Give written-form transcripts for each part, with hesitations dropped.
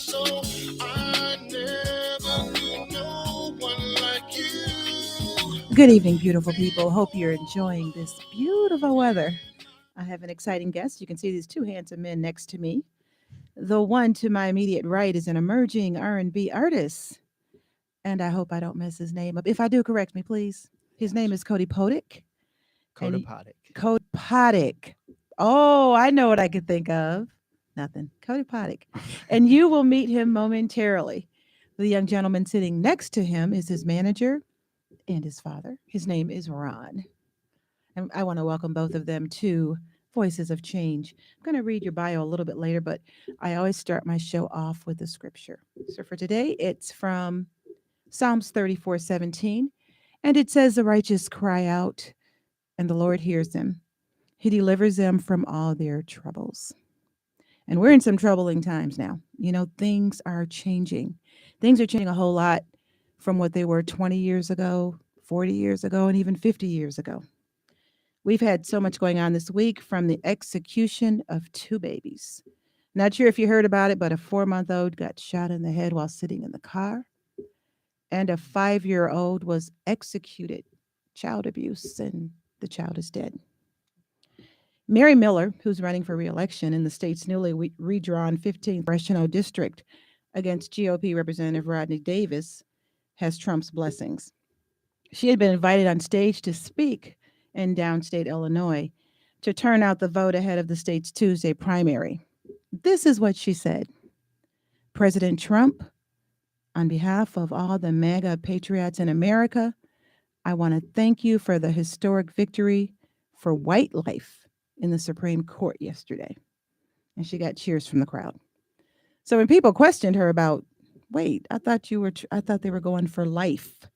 so I never knew no one like you. Good evening, beautiful people. Hope you're enjoying this beautiful weather. I have an exciting guest. You can see these two handsome men next to me. The one to my immediate right is an emerging R&B artist, and I hope I don't mess his name up. If I do, correct me, please. His name is Cody Pottick. CODEPOTIC. Cody Pottick. Oh, I know what I could think of. Nothing. Cody Pottick. And you will meet him momentarily. The young gentleman sitting next to him is his manager and his father. His name is Ron. And I want to welcome both of them to Voices of Change. I'm going to read your bio a little bit later, but I always start my show off with a scripture. So for today, it's from Psalms 34:17. And it says, "The righteous cry out, and the Lord hears them. He delivers them from all their troubles." And we're in some troubling times now. You know, things are changing. Things are changing a whole lot from what they were 20 years ago, 40 years ago, and even 50 years ago. We've had so much going on this week, from the execution of two babies. Not sure if you heard about it, but a 4-month-old got shot in the head while sitting in the car, and a 5-year-old was executed. Child abuse, and the child is dead. Mary Miller, who's running for re-election in the state's newly redrawn 15th congressional district against GOP Representative Rodney Davis, has Trump's blessings. She had been invited on stage to speak in downstate Illinois to turn out the vote ahead of the state's Tuesday primary. This is what she said. "President Trump, on behalf of all the MAGA patriots in America, I want to thank you for the historic victory for white life in the Supreme Court yesterday." And she got cheers from the crowd. So when people questioned her about, "Wait, I thought they were going for life,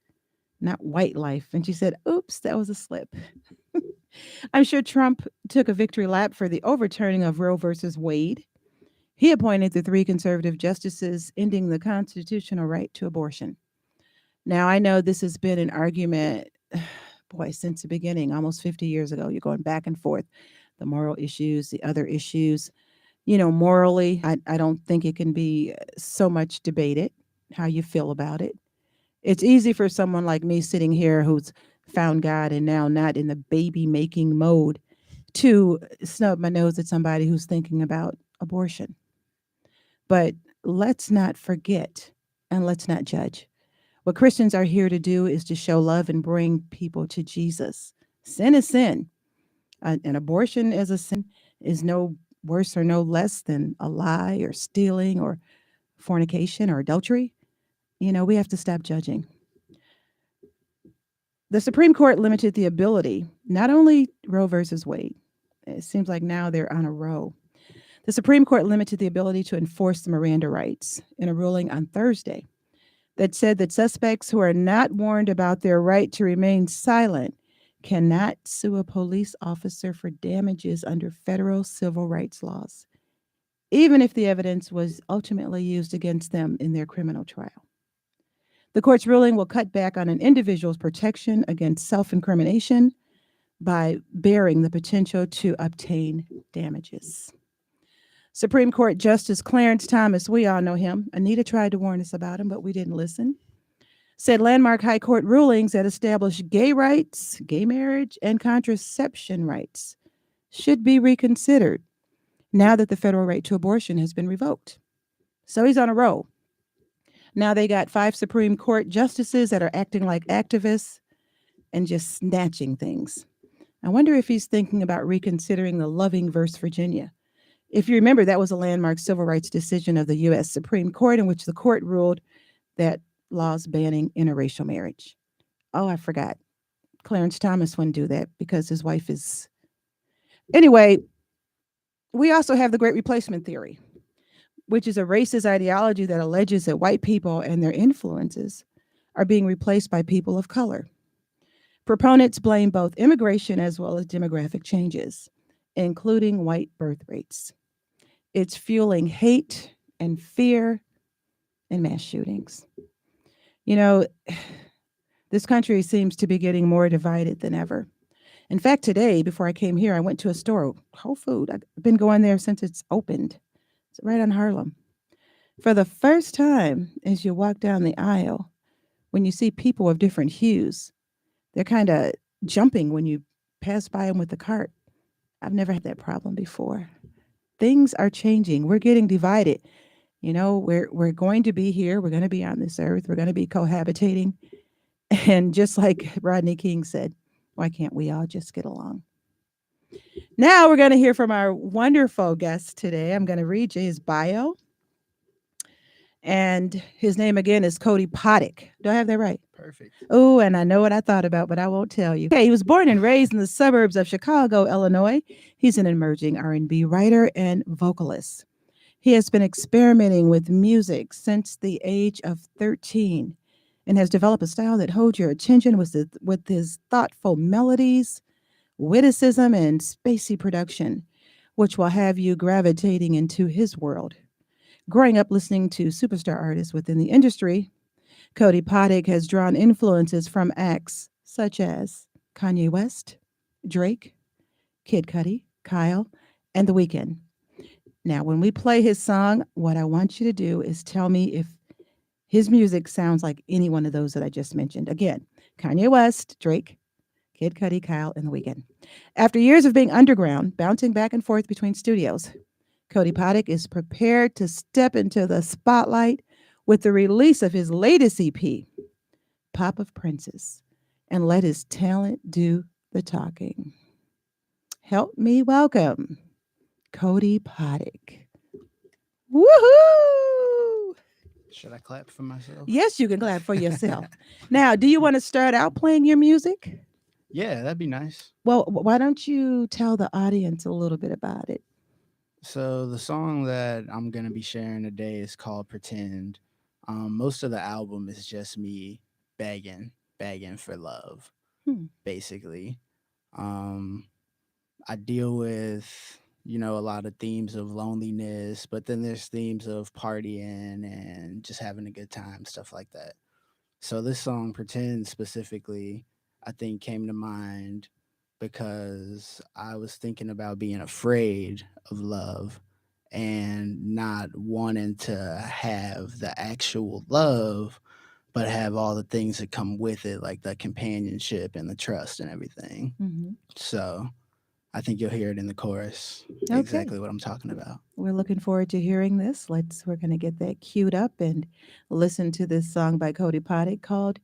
not white life," and she said, "Oops, that was a slip." I'm sure Trump took a victory lap for the overturning of Roe versus Wade. He appointed the 3 conservative justices, ending the constitutional right to abortion. Now, I know this has been an argument, boy, since the beginning, almost 50 years ago. You're going back and forth. The moral issues, the other issues. You know, morally, I don't think it can be so much debated, how you feel about it. It's easy for someone like me sitting here who's found God and now not in the baby making mode to snub my nose at somebody who's thinking about abortion. But let's not forget, and let's not judge. What Christians are here to do is to show love and bring people to Jesus. Sin is sin. An abortion as a sin is no worse or no less than a lie or stealing or fornication or adultery. You know, we have to stop judging. The Supreme Court limited the ability, not only Roe versus Wade, it seems like now they're on a row. The Supreme Court limited the ability to enforce the Miranda rights in a ruling on Thursday that said that suspects who are not warned about their right to remain silent cannot sue a police officer for damages under federal civil rights laws, even if the evidence was ultimately used against them in their criminal trial. The court's ruling will cut back on an individual's protection against self-incrimination by bearing the potential to obtain damages. Supreme Court Justice Clarence Thomas, we all know him. Anita tried to warn us about him, but we didn't listen. Said landmark high court rulings that establish gay rights, gay marriage, and contraception rights should be reconsidered now that the federal right to abortion has been revoked. So he's on a roll. Now they got 5 Supreme Court justices that are acting like activists and just snatching things. I wonder if he's thinking about reconsidering the Loving versus Virginia. If you remember, that was a landmark civil rights decision of the U.S. Supreme Court in which the court ruled that laws banning interracial marriage. Oh, I forgot. Clarence Thomas wouldn't do that because his wife is... Anyway, we also have the Great Replacement Theory, which is a racist ideology that alleges that white people and their influences are being replaced by people of color. Proponents blame both immigration as well as demographic changes, including white birth rates. It's fueling hate and fear and mass shootings. You know, this country seems to be getting more divided than ever. In fact, today, before I came here, I went to a store, Whole Food. I've been going there since it's opened. It's right on Harlem. For the first time, as you walk down the aisle, when you see people of different hues, they're kind of jumping when you pass by them with the cart. I've never had that problem before. Things are changing. We're getting divided. We're going to be here. We're going to be on this earth. We're going to be cohabitating. And just like Rodney King said, why can't we all just get along? Now we're going to hear from our wonderful guest today. I'm going to read you his bio. And his name again is Cody Pottick. Do I have that right? Perfect. Oh, and I know what I thought about, but I won't tell you. Okay, he was born and raised in the suburbs of Chicago, Illinois. He's an emerging R&B writer and vocalist. He has been experimenting with music since the age of 13 and has developed a style that holds your attention with his thoughtful melodies, witticism, and spacey production, which will have you gravitating into his world. Growing up listening to superstar artists within the industry, Cody Pottick has drawn influences from acts such as Kanye West, Drake, Kid Cudi, Kyle, and The Weeknd. Now, when we play his song, what I want you to do is tell me if his music sounds like any one of those that I just mentioned. Again, Kanye West, Drake, Kid Cudi, Kyle, and The Weeknd. After years of being underground, bouncing back and forth between studios, Cody Pottick is prepared to step into the spotlight with the release of his latest EP, Pop of Princes, and let his talent do the talking. Help me welcome Cody Pottick. Woohoo! Should I clap for myself? Yes, you can clap for yourself. Now, do you want to start out playing your music? Yeah, that'd be nice. Well, why don't you tell the audience a little bit about it? So the song that I'm going to be sharing today is called Pretend. Most of the album is just me begging for love, basically. I deal with, a lot of themes of loneliness, but then there's themes of partying and just having a good time, stuff like that. So this song, Pretend specifically, I think came to mind because I was thinking about being afraid of love and not wanting to have the actual love, but have all the things that come with it, like the companionship and the trust and everything. Mm-hmm. So I think you'll hear it in the chorus, Okay. exactly what I'm talking about. We're looking forward to hearing this. We're going to get that queued up and listen to this song by Cody Pottick called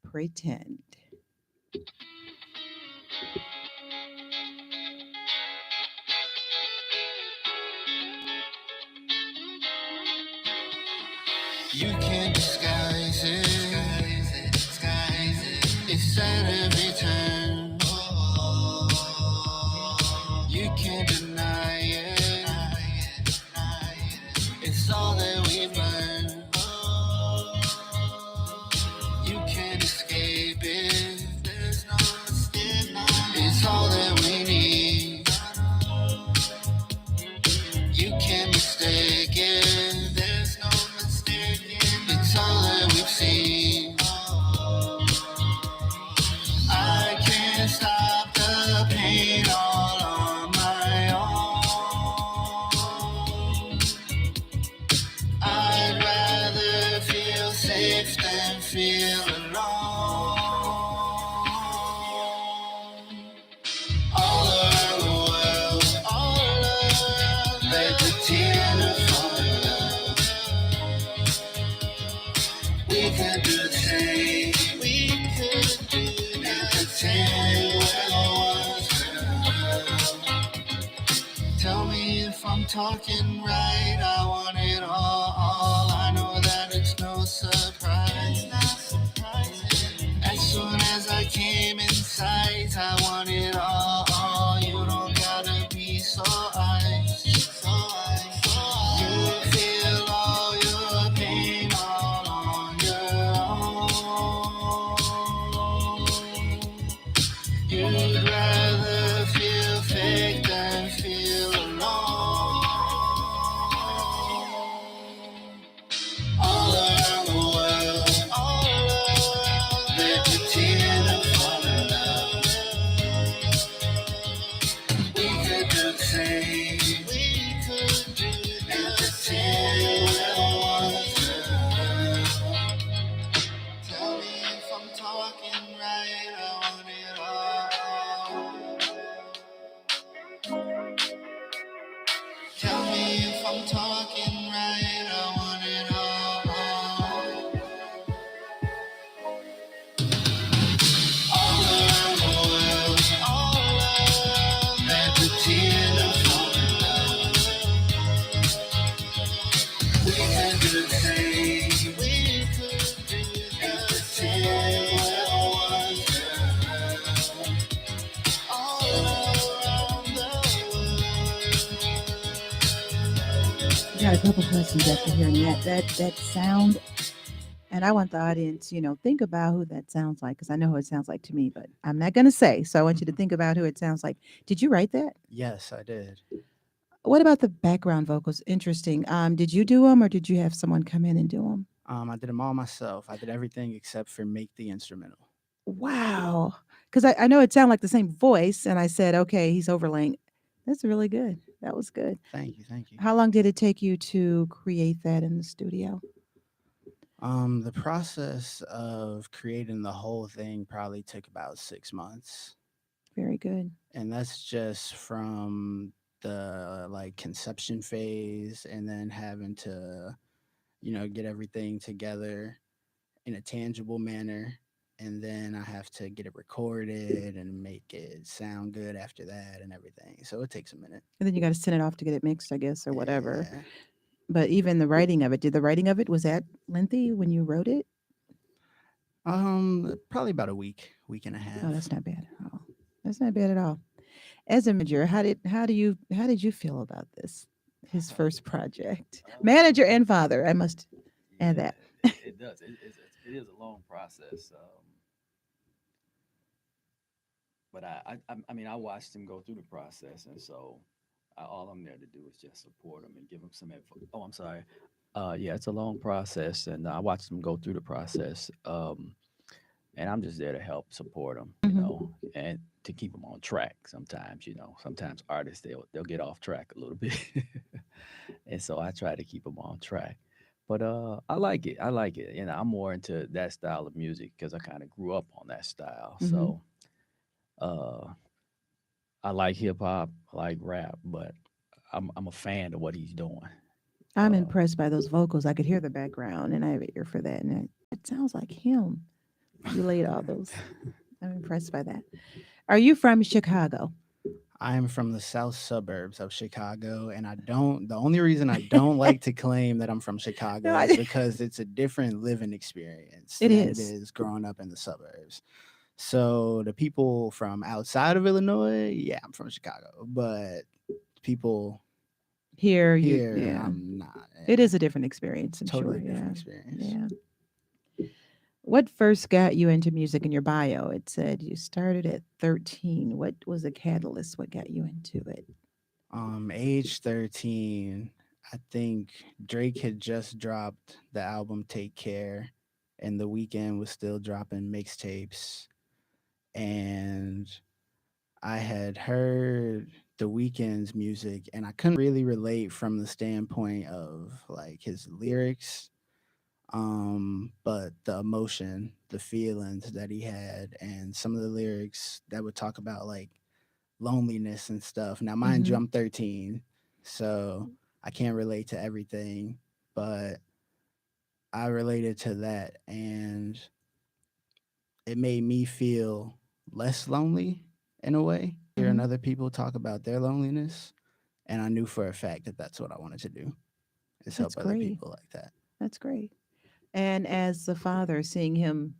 Pretend. You can't disguise it. It's at every turn. You can't deny it. It's all that we've learned. You can't escape it. It's all that we need. You can't mistake it. There's no mistaking. It's all that we've seen. I can't stop the pain all on my own. I'd rather feel safe than feel alone. All around the world, let the tears fall. We could do the same. And pretend we're one. Tell me if I'm talking right. I want it all. I know that it's no surprise. As soon as I came in sight, I want it all. You don't gotta be so ice. You feel all your pain all on your own. You'd rather feel fake than feel alone. could say we could be the 10 little ones all around the world. I got a couple questions after hearing that sound. And I want the audience, think about who that sounds like, because I know who it sounds like to me, but I'm not going to say. So I want you to think about who it sounds like. Did you write that? Yes, I did. What about the background vocals? Interesting. Did you do them or did you have someone come in and do them? I did them all myself. I did everything except for make the instrumental. Wow. Because I know it sounded like the same voice. And I said, okay, he's overlaying. That's really good. That was good. Thank you, thank you. How long did it take you to create that in the studio? The process of creating the whole thing probably took about 6 months. Very good. And that's just from the conception phase and then having to, get everything together in a tangible manner. And then I have to get it recorded and make it sound good after that and everything. So it takes a minute. And then you got to send it off to get it mixed, I guess, or whatever. Yeah. But even the writing of it, was that lengthy when you wrote it? Probably about a week and a half. Oh, that's not bad at all. That's not bad at all. As a manager, how did you feel about this? His first project, manager and father. I must add that. It does. It is a long process. But I mean, I watched him go through the process, and so all I'm there to do is just support him and give him some info. Oh, I'm sorry. Yeah, it's a long process, and I watched him go through the process. And I'm just there to help support him, and to keep him on track. Sometimes, sometimes artists they'll get off track a little bit, and so I try to keep them on track. But I like it. I like it. I'm more into that style of music because I kind of grew up on that style. Mhm. So I like hip hop, I like rap, but I'm a fan of what he's doing. I'm Uh, impressed by those vocals. I could hear the background, and I have an ear for that. And it sounds like him. You laid all those. I'm impressed by that. Are you from Chicago? I am from the south suburbs of Chicago, and the only reason I don't like to claim that I'm from Chicago No, is because it's a different living experience It than is. it is growing up in the suburbs. So the people from outside of Illinois, yeah, I'm from Chicago, but people Here, here, yeah. I'm not. It is a different experience, I'm totally sure. different Yeah. experience. Yeah. What first got you into music in your bio? It said you started at 13. What was the catalyst? What got you into it? Age 13, I think Drake had just dropped the album Take Care, and The Weeknd was still dropping mixtapes. And I had heard The Weeknd's music, and I couldn't really relate from the standpoint of his lyrics, but the emotion, the feelings that he had, and some of the lyrics that would talk about loneliness and stuff. Now, mind you, Mhm. I'm 13, so I can't relate to everything, but I related to that, and it made me feel less lonely in a way. Hearing Mhm. other people talk about their loneliness, and I knew for a fact that that's what I wanted to do, is That's help other great. people like that. That's great. And as the father, seeing him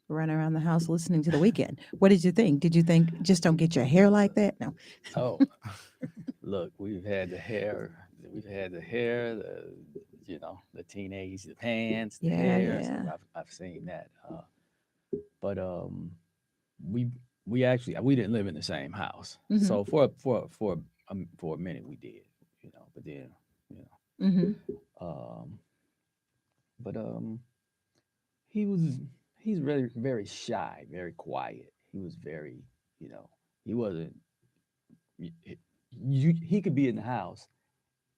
run around the house listening to The Weeknd, what did you think? Did you think just don't get your hair like that? No. oh, look, we've had the hair, the teenage, the pants, the Yeah, hair. So yeah. I've seen that. But we we didn't live in the same house. Mhm. So for a minute we did, but then you Mhm. um, but he was he's really very shy, very quiet. He was very, he wasn't. He could be in the house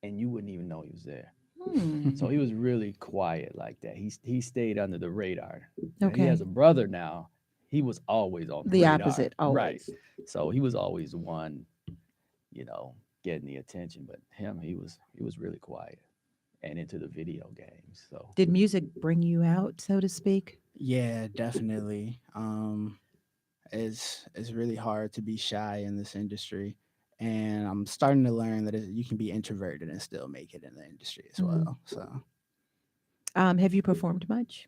and you wouldn't even know he was there. So Hmm. he was really quiet like that. He stayed under the radar. Now, he Okay. has a brother now. He was always on the The radar. opposite, Right. always. So he was always the one, getting the attention. But he was really quiet and into the video games. So Did music bring you out, so to speak? Yeah, definitely. It's really hard to be shy in this industry, and I'm starting to learn that you can be introverted and still make it in the industry as Mhm. well. So Have you performed much?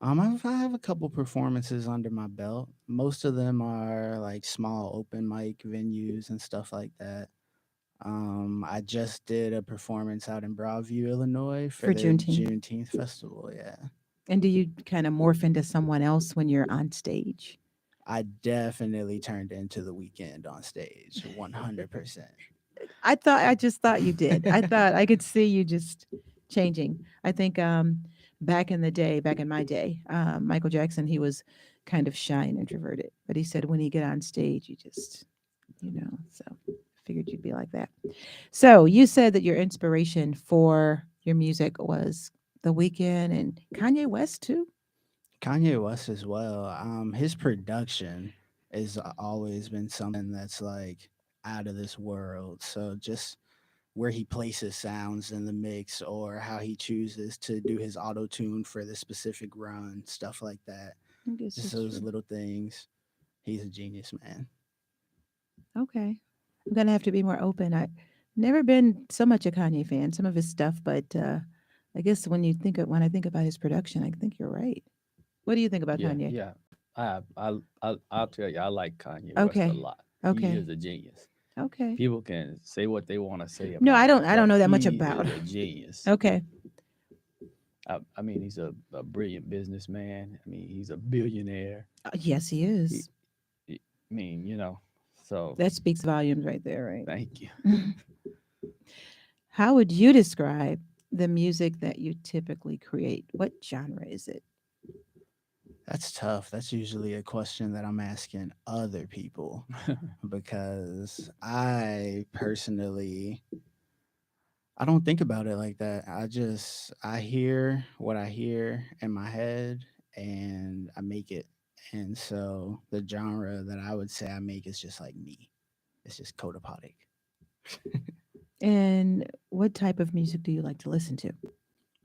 I have a couple performances under my belt. Most of them are like small open mic venues and stuff like that. I just did a performance out in Broadview, Illinois for For their Juneteenth. Juneteenth festival. Yeah. And do you kind of morph into someone else when you're on stage? I definitely turned into the weekend on stage, 100%. I just thought you did. I thought I could see you just changing. I think back in the day, back in my day, Michael Jackson, he was kind of shy and introverted, but he said when he get on stage, you just, so figured you'd be like that. So you said that your inspiration for your music was The Weeknd and Kanye West too. Kanye West as well. His production has always been something that's like out of this world. So just where he places sounds in the mix or how he chooses to do his auto tune for the specific run, stuff like that. I guess Just that's those true. little things. He's a genius, man. Okay. I'm gonna have to be more open. I've never been so much a Kanye fan, some of his stuff, but I guess when I think about his production, I think you're right. What do you think about Yeah, Kanye? yeah. I'll tell you, I like Kanye West a Okay. lot. He Okay. is a genius. Okay. People can say what they want to say No, about him, I don't but know that much he about. is a genius. Okay. I mean, he's a brilliant businessman. I mean, he's a billionaire. Yes, he He, is. I mean, so That speaks volumes right there, right? thank you. How would you describe the music that you typically create? What genre is it? That's tough. That's usually a question that I'm asking other people because I personally I don't think about it like that. I hear what I hear in my head and I make it. And so the genre that I would say I make is just like me. It's just Codepottic. And what type of music do you like to listen to?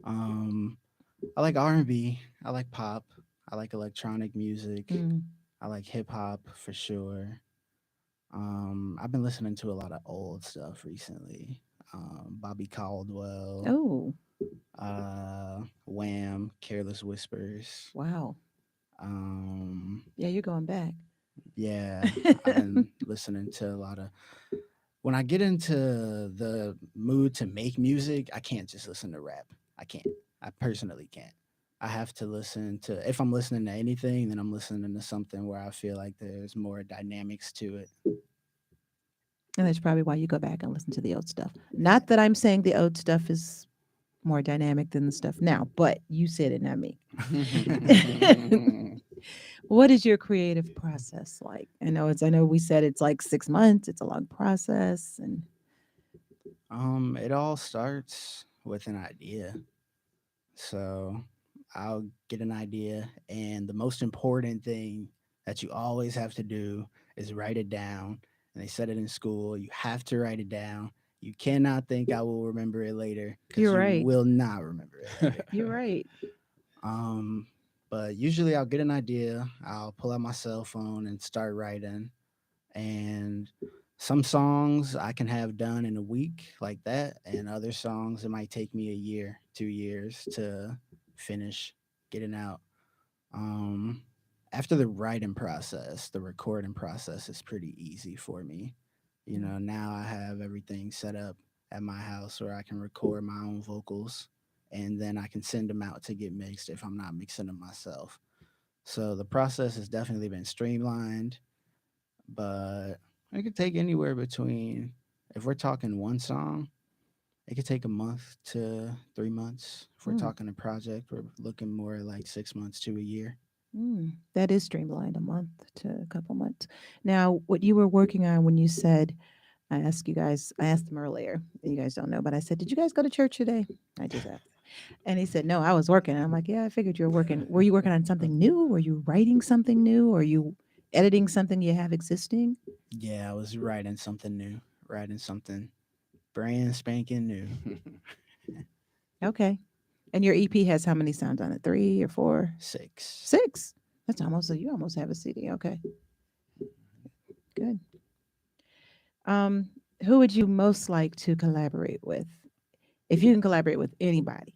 Um I like R&B, I like pop, I like electronic music, Mm. I like hip hop for sure. I've been listening to a lot of old stuff recently. Bobby Caldwell, Oh, Wham, Careless Whispers. wow. Um, Yeah, you're going back. yeah, I've been listening to a lot of. When I get into the mood to make music, I can't just listen to rap. I can't. I personally can't. I have to listen to. If I'm listening to anything, then I'm listening to something where I feel like there's more dynamics to it. And that's probably why you go back and listen to the old stuff. Not that I'm saying the old stuff is more dynamic than the stuff now, but you said it, not me. What is your creative process like? I know we said it's like 6 months, it's a long process and It all starts with an idea. So I'll get an idea, and the most important thing that you always have to do is write it down. And they said it in school. You have to write it down. You cannot think I will remember it later because you're you right. will not remember it later. You're right. Um, but usually I'll get an idea. I'll pull out my cell phone and start writing. And some songs I can have done in a week like that, and other songs it might take me a year, 2 years to finish getting out. Um, After the writing process, the recording process is pretty easy for me. Now I have everything set up at my house where I can record my own vocals and then I can send them out to get mixed if I'm not mixing them myself. So the process has definitely been streamlined, but it could take anywhere between, if we're talking one song, it could take a month to 3 months. If we're Mm, talking a project, we're looking more like 6 months to a year. that is streamlined a month to a couple months. Now, what you were working on when you said, I asked them earlier, you guys don't know, but I said, did you guys go to church today? I just asked. And he said, no, I was working. And I'm like, yeah, I figured you were working. Were you working on something new? Were you writing something new? Or you editing something you have existing? Yeah, I was writing something new, writing something brand spanking new. Okay. And your EP has how many sounds on it? 3 or 4? Six. 6. That's almost so you almost have a CD. Okay. Good. Um, who would you most like to collaborate with? If you can collaborate with anybody,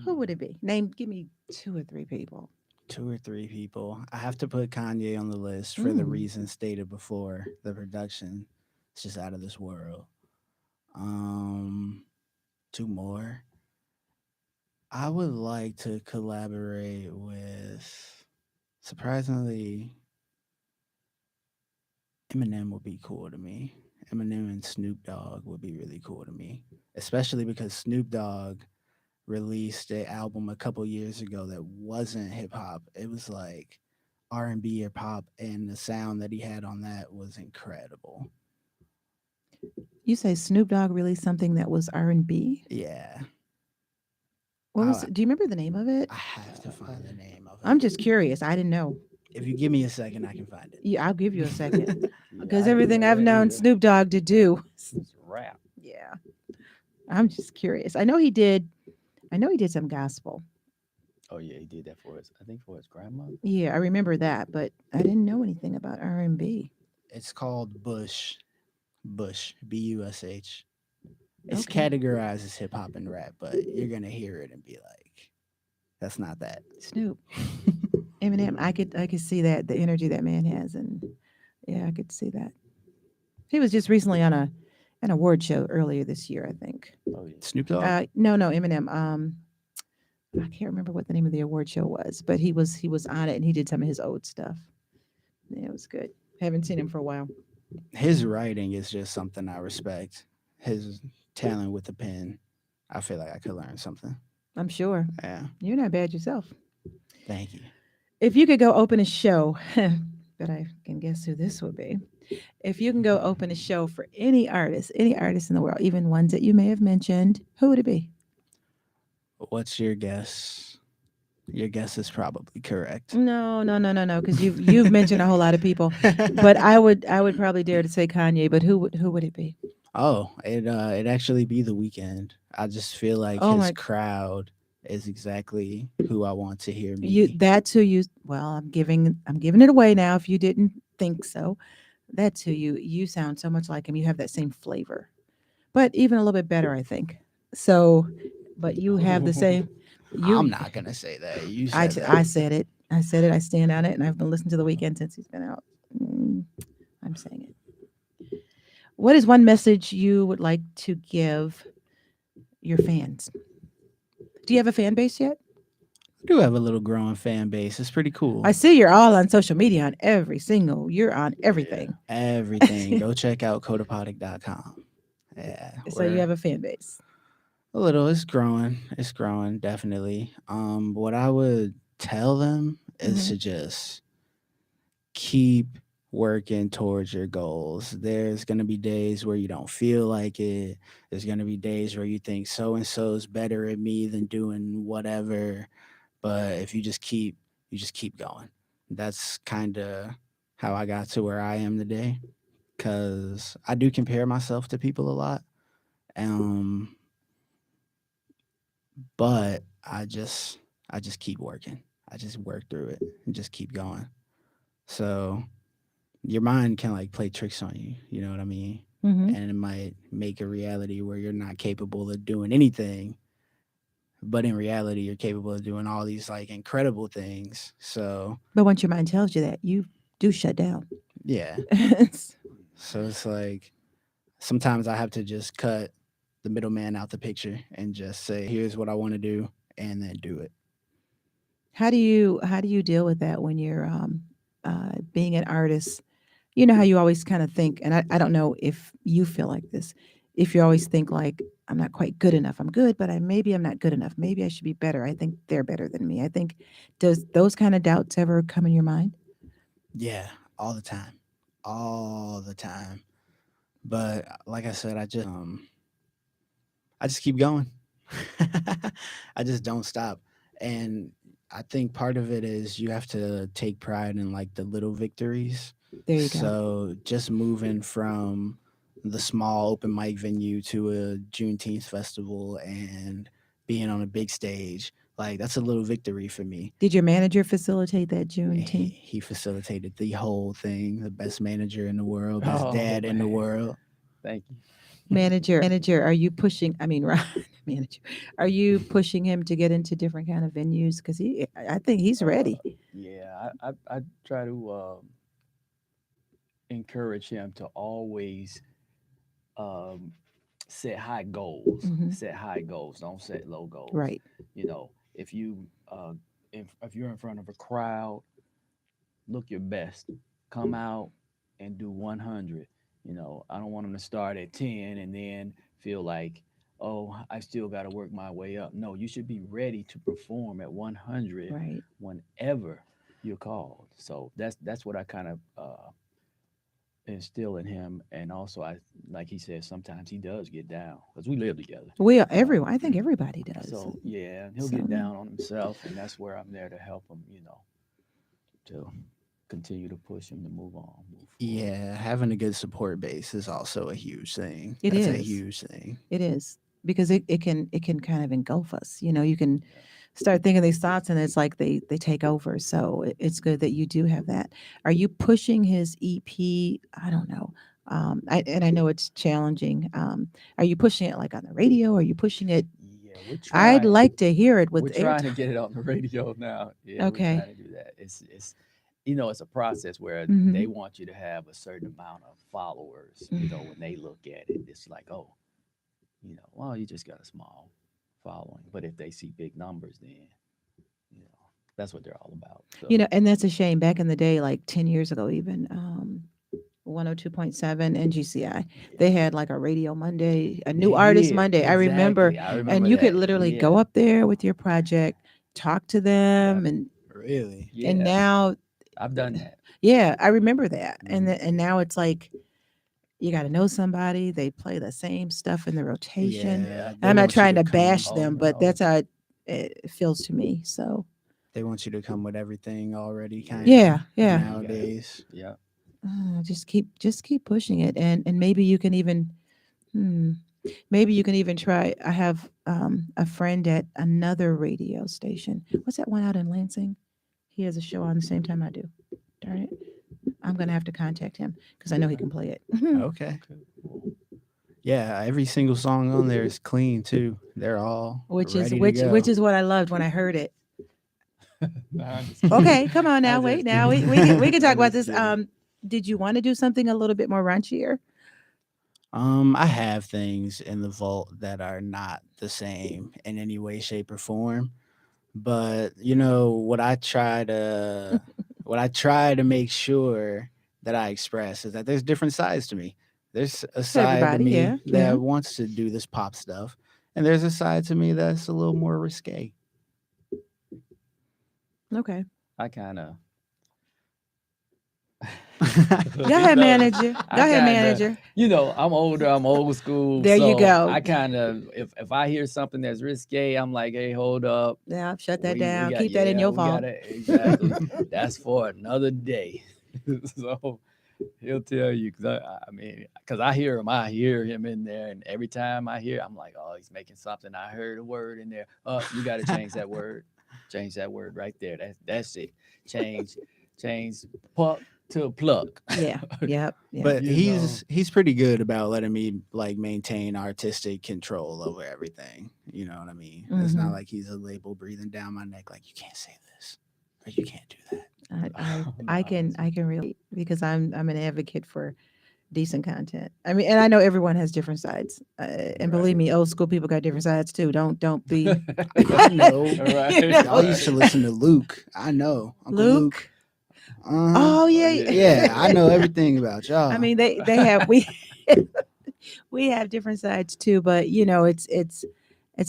who would Mm. it be? Give me two or three people. Two or three people. I have to put Kanye on the list for the Mm. reasons stated before. The production, it's just out of this world. Um, Two more. I would like to collaborate with, surprisingly, Eminem would be cool to me. Eminem and Snoop Dogg would be really cool to me, especially because Snoop Dogg released an album a couple years ago that wasn't hip hop. It was like R&B or pop, and the sound that he had on that was incredible. You say Snoop Dogg released something that was R&B? Yeah, What was I it? Do you remember the name of it? I have to find the name of I'm it. just curious. I didn't know. If you give me a second, I can find it. Yeah, I'll give you a second Yeah, because I didn't everything know I've that known either. Snoop Dogg to do. It's rap. Yeah, I'm just curious. I know he did. I know he did some gospel. Oh yeah, he did that for his. I think for his grandmother. Yeah, I remember that, but I didn't know anything about R&B. It's called Bush. Bush. Bush. It's Okay, categorized as hip hop and rap, but you're gonna hear it and be like, "That's not that." Snoop, Eminem. I could see that the energy that man has, and yeah, I could see that. He was just recently on an award show earlier this year, I think. Oh yeah. Snoop Dogg. No, Eminem. I can't remember what the name of the award show was, but he was on it and he did some of his old stuff. Yeah, it was good. Haven't seen him for a while. His writing is just something I respect. His talent with the pen. I feel like I could learn something. I'm sure Yeah. you're not bad yourself. Thank you. If you could go open a show, but I can guess who this would be. If you can go open a show for any artist in the world, even ones that you may have mentioned, who would it be? What's your guess? Your guess is probably correct. No, because you've mentioned a whole lot of people, but I would probably dare to say Kanye. But who would it be? Oh, it actually be the weekend. I just feel like Oh his my, crowd is exactly who I want to hear you me. that's who you. Well, I'm giving it away now. If you didn't think so, that's who you sound so much like him. You have that same flavor, but even a little bit better, I think. So, but you have the same. I'm You, not gonna say that. You I said t- that. I said it. I said it. I stand on it, and I've been listening to the weekend since he's been out. Mm, I'm saying it. What is one message you would like to give your fans? Do you have a fan base yet? I do have a little growing fan base. It's pretty I cool. see you're all on social media on every single. You're on Yeah. everything. Everything. Go check out CODEPOTIC.com. Yeah, So you we're have a fan base. a little. It's growing. It's growing, definitely. What I would tell them is Hmm. to just keep working towards your goals. There's going to be days where you don't feel like it. There's going to be days where you think so and so's better at me than doing whatever. But if you just keep going. That's kind of how I got to where I am today cuz I do compare myself to people a lot. Um but I just keep working. I just work through it and just keep going. So your mind can like play tricks on you, you know what I mean? Hmm. And it might make a reality where you're not capable of doing anything, but in reality you're capable of doing all these like incredible things. So, But once your mind tells you that, you do shut down. yeah. So it's like sometimes I have to just cut the middleman out the picture and just say, "Here's what I want to do," and then do it. How do you deal with that when you're being an artist? You know how you always kind of think, and I don't know if you feel like this. If you always think like I'm not quite good enough, I'm good, but maybe I'm not good enough. Maybe I should be better. I think they're better than me. I think does those kind of doubts ever come in your mind? Yeah, all the time, all the time. But like I said, I just keep going. I just don't stop. And I think part of it is you have to take pride in like the little victories. There you go. So just moving from the small open mic venue to a Juneteenth festival and being on a big stage, like that's a little victory for me. Did your manager facilitate that He Juneteenth? he facilitated the whole thing, the best manager in the world, best Oh dad in the man. world. Thank you. Manager, are you pushing? I mean, Ron, manager, are you pushing him to get into different kind of venues? Because I think he's ready. Yeah, I try to encourage him to always um, set high goals. Hmm. Set high goals. Don't set low goals. Right. You know, if if you're in front of a crowd, look your best. Come out and do 100. You know, I don't want him to start at 10 and then feel like, oh, I still got to work my way up. No, you should be ready to perform at 100 Right. whenever you're called. So that's what I kind of instill in him. And also, I like he said, sometimes he does get down because we live together. We are Um, everyone. I think everybody does. so yeah, he'll So get down on himself, and that's where I'm there to help him. You know, to continue to push him to move on, move forward. Yeah, having a good support base is also a huge thing. it That's a is. huge thing. It is because it can kind of engulf us. You can Yeah. start thinking these thoughts, and it's like they take over. So it's good that you do have that. Are you pushing his EP? I don't know. I know it's challenging. Are you pushing it like on the radio? Are you pushing it? Yeah, we're I'd trying. like to hear it We're with trying to airtime. get it on the radio now. Yeah, we're Okay. trying to do that. It's it's a process where Hmm. they want you to have a certain amount of followers. You know, when they look at it, it's like, oh, well, you just got a small following. But if they see big numbers, then you know that's what they're all about. So And that's a shame. Back in the day, like 10 years ago, even 102.7 NGCI, they yeah, had like a Radio Monday, a new they artist did Monday. I remember, exactly. I and remember you could that. literally go Yeah, up there with your project, talk to yeah, them, Really? and yeah. now, I've done that. yeah, I remember that. And Hmm. and now it's like you got to know somebody. They play the same stuff in the rotation. Yeah, Yeah. they I'm not want you trying to to come. bash Oh them, but no. that's how it feels to me. So They want you to come with everything already, kind Yeah. of yeah, yeah. You got. nowadays. Yeah. Just keep pushing it, and maybe you can even. Hmm, maybe you can even try. I have a friend at another radio station. What's that one out in Lansing? He has a show on the same time I do. Darn it. I'm going to have to contact him because I know he can play it. Okay. Cool. Yeah, every single song on there is clean too. They're all which is ready to which which go. is what I loved when I heard it. No, I'm just kidding. Okay, come on now. I'm Wait, just now kidding. we can talk I'm about just this. kidding. Did you want to do something a little bit more raunchier? I have things in the vault that are not the same in any way, shape, or form. But what I try to make sure that I express is that there's different sides to me. There's a For side to everybody, yeah, me yeah. that wants to do this pop stuff, and there's a side to me that's a little more risque. Okay. I kind of. Go ahead, manager. Go I ahead, kind of, manager. I'm older, I'm old school. There you So go. I kind of, if I hear something that's risque, I'm like, hey, hold up. Yeah, shut that We down. got, Keep that in yeah, your we got vault. it. Exactly. That's for another day. So he'll tell you, because I hear him in there. And every time I hear, I'm like, oh, he's making something. I heard a word in there. Oh, you got to change that word. Change that word right there. That's it. Change puck to pluck. Yeah. Yep. Yeah. But You know. he's pretty good about letting me like maintain artistic control over everything. You know what I mean? It's not Hmm. like he's a label breathing down my neck like you can't say this or you can't do that. I can relate because I'm an advocate for decent content. I mean, and I know everyone has different sides, and believe Right. me, old school people got different sides too. Don't be. I know. Right. Y'all used to listen to Luke. I know. Uncle Luke. Luke. Uh-huh. Oh Oh yeah. yeah. Yeah, I know everything about I y'all. mean, they have we have different sides too, but it's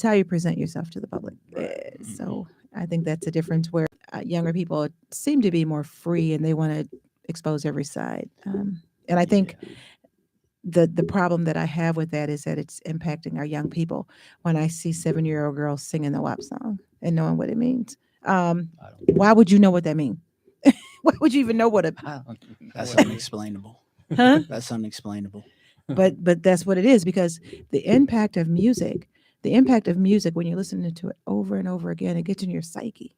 how you present yourself to the public. Right. So I think that's a difference where younger people seem to be more free and they want to expose every side. And I think Yeah. the problem that I have with that is that it's impacting our young people. When I see 7-year-old girls singing the WAP song and knowing what it means, I don't. why would you know what that means? Why would you even know what a I don't even know That's what it is. unexplainable. huh? That's unexplainable. But that's what it is because the impact of music, when you listen to it over and over again, it gets in your psyche.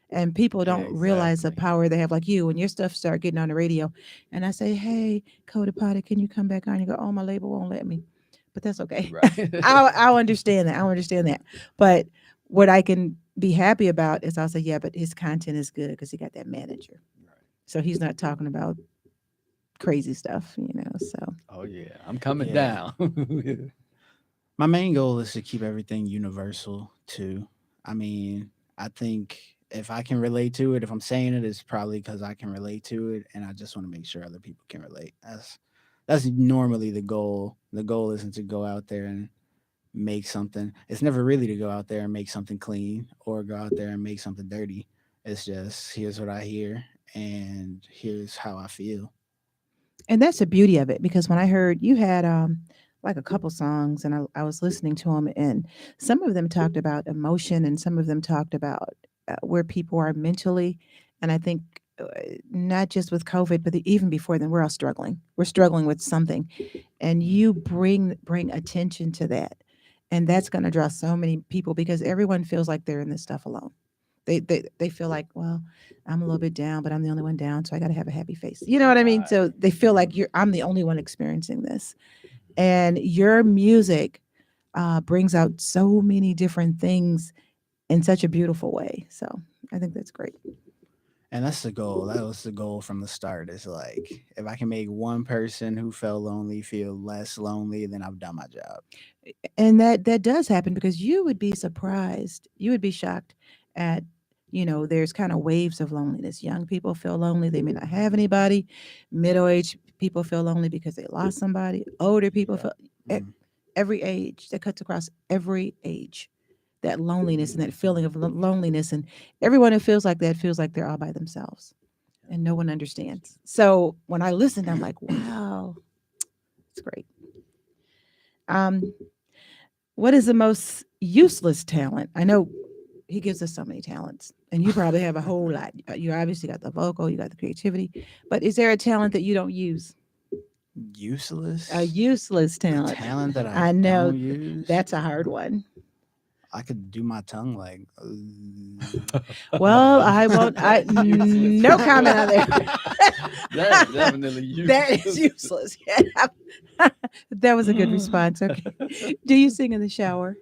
And people Yeah, don't realize the exactly. power they have, like you, when your stuff start getting on the radio. And I say, hey, Cody Pottick, can you come back on? You go, oh, my label won't let me. but that's okay. Right. I'll understand that. I'll understand that. But what I can be happy about is I'll say, yeah, but his content is good because he got that manager. Right. So he's not talking about crazy stuff, So Oh yeah, I'm coming Yeah. down. My main goal is to keep everything universal too. I mean, I think if I can relate to it, if I'm saying it, it's probably because I can relate to it, and I just want to make sure other people can relate. That's normally the goal. The goal isn't to go out there and make something. It's never really to go out there and make something clean or go out there and make something dirty. It's just here's what I hear and here's how I feel. and that's the beauty of it because when I heard you had like a couple songs and I was listening to them and some of them talked about emotion and some of them talked about where people are mentally and I think not just with COVID but even before then we're all struggling. We're struggling with something and you bring attention to that and that's going to draw so many people because everyone feels like they're in this stuff alone. They feel like, well, I'm a little bit down, but I'm the only one down, so I got to have a happy face. You know what I mean? Right. So they feel like I'm the only one experiencing this, and your music brings out so many different things in such a beautiful way. So I think that's great. And that's the goal. That was the goal from the start. Is like if I can make one person who felt lonely feel less lonely, then I've done my job. And that does happen because you would be surprised, you would be shocked at there's kind of waves of loneliness. Young people feel lonely, they may not have anybody. Middle-aged people feel lonely because they lost somebody. Older people Yeah. feel e- Mm. every age, that cuts across every age, that loneliness and that feeling of loneliness, and everyone who feels like that feels like they're all by themselves and no one understands. So when I listened, I'm like, wow, it's great. um what is the most useless talent? I know he gives us so many talents, and you probably have a whole lot. You obviously got the vocal, you got the creativity, but is there a talent that you don't use? Useless. A useless The talent. talent that I I know don't use. that's a hard one. I could do my tongue like. Well, I won't. That's useless. No comment on there. That's definitely useless. That is useless. That was a good response. Okay. Do you sing in the shower?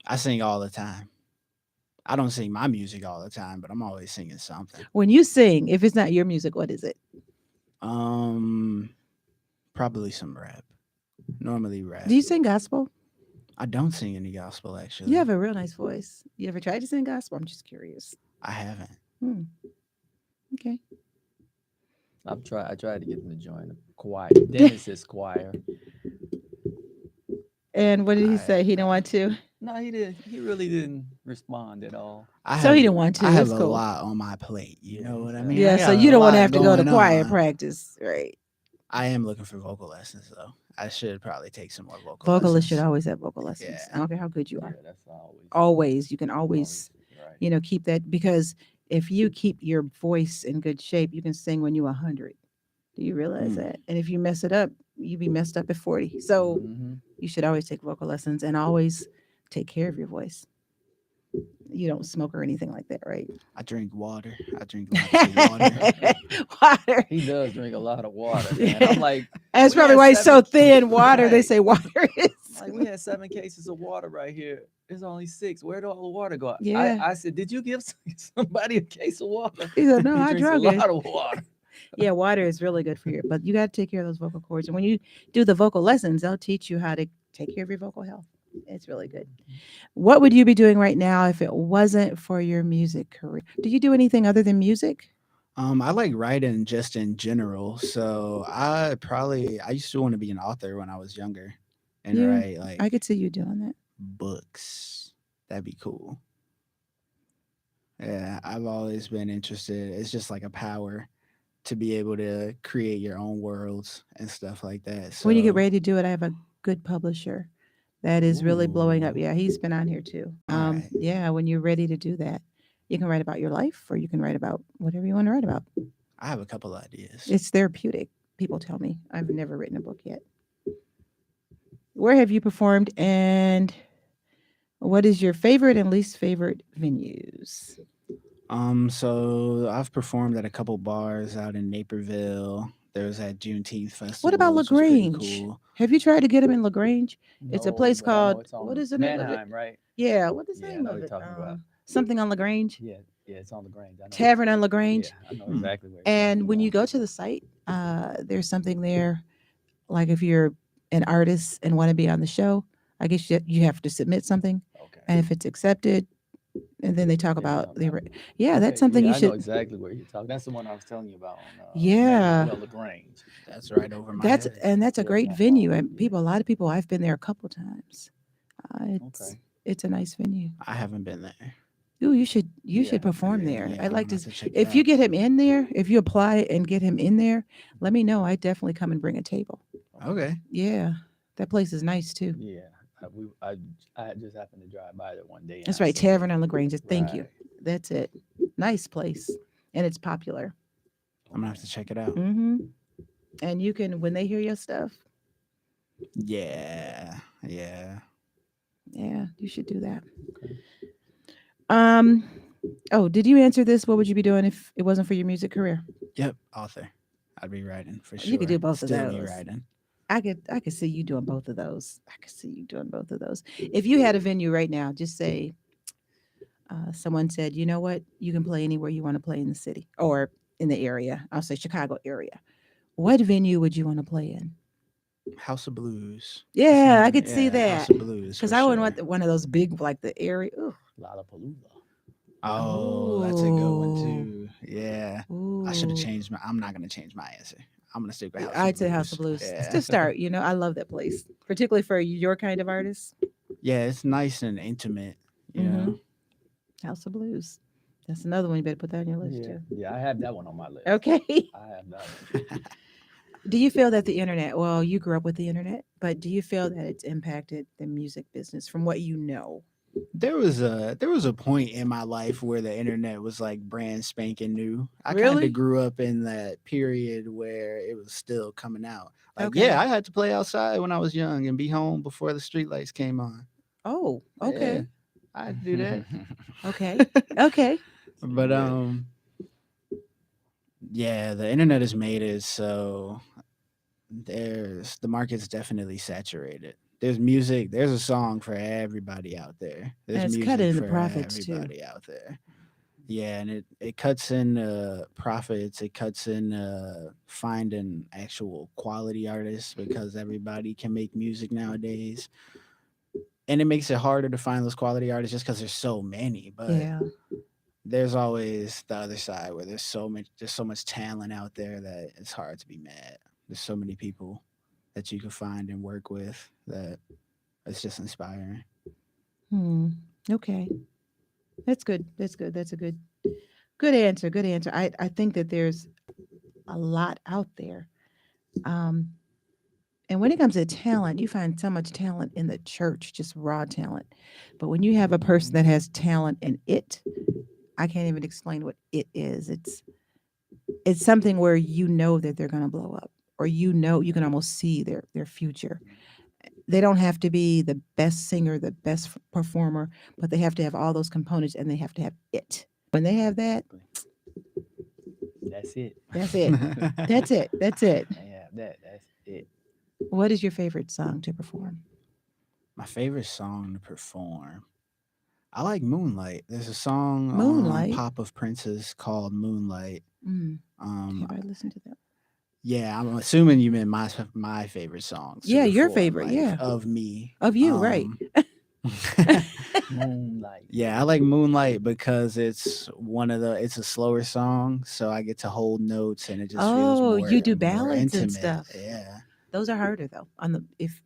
I sing all the time. I don't sing my music all the time, but I'm always singing something. When you sing, if it's not your music, what is it? Probably some rap. Normally rap. Do you sing gospel? I don't sing any gospel actually. You have a real nice voice. You ever tried to sing gospel? I'm just curious. I haven't. Hmm. Okay. I tried to get them to join the choir. Dennis's choir. And what did he I say? He didn't want to. No, he didn't. He really didn't respond at all. So he didn't want to. I have That's a cool. lot on my plate. You Yeah, know what I yeah. mean? Yeah. I So got you a don't want to lot have to go to going choir on. practice, right? I am looking for vocal lessons though. I should probably take some more vocal Vocalists should lessons. always have vocal lessons. Yeah. I don't care how good you Yeah, are. that's always. Always, you can always, Right. keep that because if you keep your voice in good shape, you can sing when you're 100. Do you realize Mm. that? And if you mess it up, you be messed up at 40. So Mm-hmm. you should always take vocal lessons and always take care of your voice. You don't smoke or anything like that, right? I drink water. I drink lots of water. Water. He does drink a lot of water, man. I'm like, That's we probably had why he's so 7 thin. Water. They Right. say water is. Like we had 7 cases of water right here. There's only 6. Where'd all the water go? Yeah. I said, did you give somebody a case of water? He said, no, He I drinks a drunk it. lot of water. Yeah, water is really good for you, but you got to take care of those vocal cords. And when you do the vocal lessons, they'll teach you how to take care of your vocal health. It's really good. What would you be doing right now if it wasn't for your music career? Do you do anything other than music? I like writing just in general. So I used to want to be an author when I was younger and Yeah, write like I could see you doing that. books. That'd be cool. Yeah, I've always been interested. It's just like a power to be able to create your own worlds and stuff like that. When you get So, ready to do it, I have a good publisher that is really blowing up. ooh, Yeah, he's been on here too. all right. Yeah, when you're ready to do that, you can write about your life or you can write about whatever you want to write about. I have a couple ideas. It's therapeutic. People tell me. I've never written a book yet. Where have you performed and what is your favorite and least favorite venues? So I've performed at a couple bars out in Naperville. There was that Juneteenth festival. What about which was pretty LaGrange? cool. Have you tried to get him in LaGrange? It's a No, place but I know called, it's on what is the name of it? Manheim, right? Yeah, what is the Yeah, I name know of what it? you're talking about. Something on LaGrange. Yeah, yeah, it's on the Grange. I know. Tavern on Yeah, LaGrange. I know Hmm. exactly where you're And talking when you about. go to the site, there's something there. Like if you're an artist and want to be on the show, I guess you have to submit something, Okay. and if it's accepted, and then they talk Yeah, you're about talking about. yeah, that's Okay, something yeah, you I know should. exactly where you're talking. That's the one I was telling you about on Yeah, Well, Lagrange. That's right over my that's head. and that's a Yeah, it's great not venue, far. and Yeah. a lot of people. I've been there a couple times. It's Okay. it's a nice venue. I haven't been there. Ooh, you should Yeah. perform there. Yeah, I'd I'm like gonna to. have to check it If you out. get him in there, if you apply and get him in there, let me know. I definitely come and bring a table. Okay. Yeah, that place is nice too. Yeah. I just happened to drive by there one day and That's I right, seen Tavern it. on LaGrange. Thank you. Right. That's it. Nice place, and it's popular. I'm gonna have to check it out. Mm-hmm. And you can when they hear your stuff, Yeah. Yeah. yeah, you should do that. Okay. Um. Oh, did you answer this? What would you be doing if it wasn't for your music career? Yep. Author. I'd be writing for sure. You could do both of Still be those. writing. I could see you doing both of those. I could see you doing both of those. If you had a venue right now, just say someone said, you know what, you can play anywhere you want to play in the city or in the area. I'll say Chicago area. What venue would you want to play in? House of Blues. Yeah, I could see Yeah, that House of Blues. because For I wouldn't sure. want one of those big like the area. Ooh, Lollapalooza. Oh, that's a good one ooh, too. Yeah. I should have ooh. changed my. I'm not gonna change my answer. I'm gonna stick with House of I'd Blues. say House of Blues Yeah. to start. You know, I love that place, particularly for your kind of artist. Yeah, it's nice and intimate. You Mm-hmm. know. House of Blues. That's another one you better put that on your list Yeah. too. Yeah, I have that one on my list. Okay. I have that one. Do you feel that the internet, well, you grew up with the internet, but do you feel that it's impacted the music business from what you know? There was a point in my life where the internet was like brand spanking new. I kind Really? of grew up in that period where it was still coming out. Like, Okay. yeah, I had to play outside when I was young and be home before the streetlights came on. Oh, Yeah, okay. I had to do that. Okay. Okay. But Yeah. yeah, the internet has made it so the market's definitely saturated. There's music, there's a song for everybody out there. There's And it's music cutting the for profits too. everybody out there. Yeah, and it cuts in profits. It cuts in finding actual quality artists because everybody can make music nowadays, and it makes it harder to find those quality artists just because there's so many. But Yeah. there's always the other side where there's so much talent out there that it's hard to be mad. There's so many people that you can find and work with that it's just inspiring. Hmm. Okay. That's good. That's good. That's a good answer. Good answer. I think that there's a lot out there. Um, and when it comes to talent, you find so much talent in the church, just raw talent. But when you have a person that has talent in it, I can't even explain what it is. It's something where you know that they're going to blow up, or you know you can almost see their future. They don't have to be the best singer, the best performer, but they have to have all those components, and they have to have it. When they have that, That's it. that's it. That's it. That's it. They have that. That's it. What is your favorite song to perform? My favorite song to perform. I like Moonlight. There's a song on Moonlight. Pop of Princess called Moonlight. Mm. Um, Have I listened to that? yeah, I'm assuming you meant my favorite songs. to Yeah, your perform, favorite, like, yeah. of me. Of you, right? Moonlight. Yeah, I like Moonlight because it's a slower song, so I get to hold notes and it just feels Oh, more you do more ballads and intimate. stuff. Yeah, Those are harder though. On the if